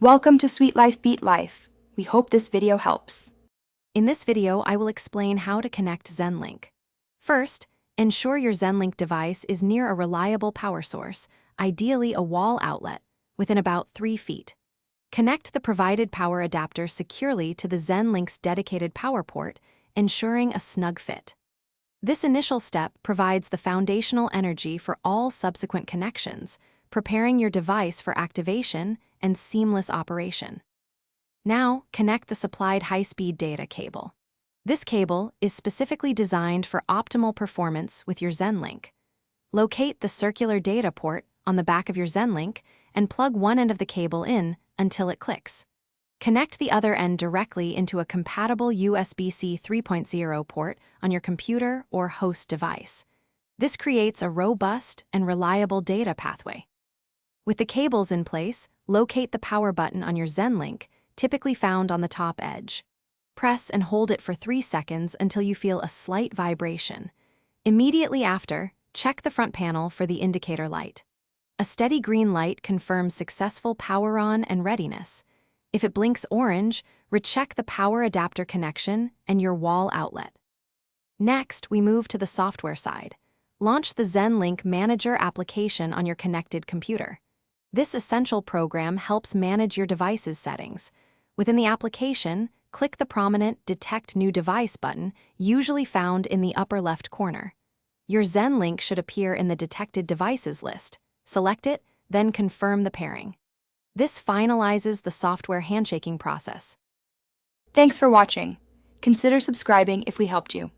Welcome to Sweet Life Beat Life. We hope this video helps. In this video, I will explain how to connect Zen Link. First, ensure your Zen Link device is near a reliable power source, ideally a wall outlet, within about 3 feet. Connect the provided power adapter securely to the Zen Link's dedicated power port, ensuring a snug fit. This initial step provides the foundational energy for all subsequent connections, preparing your device for activation and seamless operation. Now, connect the supplied high-speed data cable. This cable is specifically designed for optimal performance with your Zen Link. Locate the circular data port on the back of your Zen Link and plug one end of the cable in until it clicks. Connect the other end directly into a compatible USB-C 3.0 port on your computer or host device. This creates a robust and reliable data pathway. With the cables in place, locate the power button on your Zen Link, typically found on the top edge. Press and hold it for 3 seconds until you feel a slight vibration. Immediately after, check the front panel for the indicator light. A steady green light confirms successful power on and readiness. If it blinks orange, recheck the power adapter connection and your wall outlet. Next, we move to the software side. Launch the Zen Link Manager application on your connected computer. This essential program helps manage your device's settings. Within the application, click the prominent Detect New Device button, usually found in the upper left corner. Your Zen Link should appear in the Detected Devices list. Select it, then confirm the pairing. This finalizes the software handshaking process. Thanks for watching. Consider subscribing if we helped you.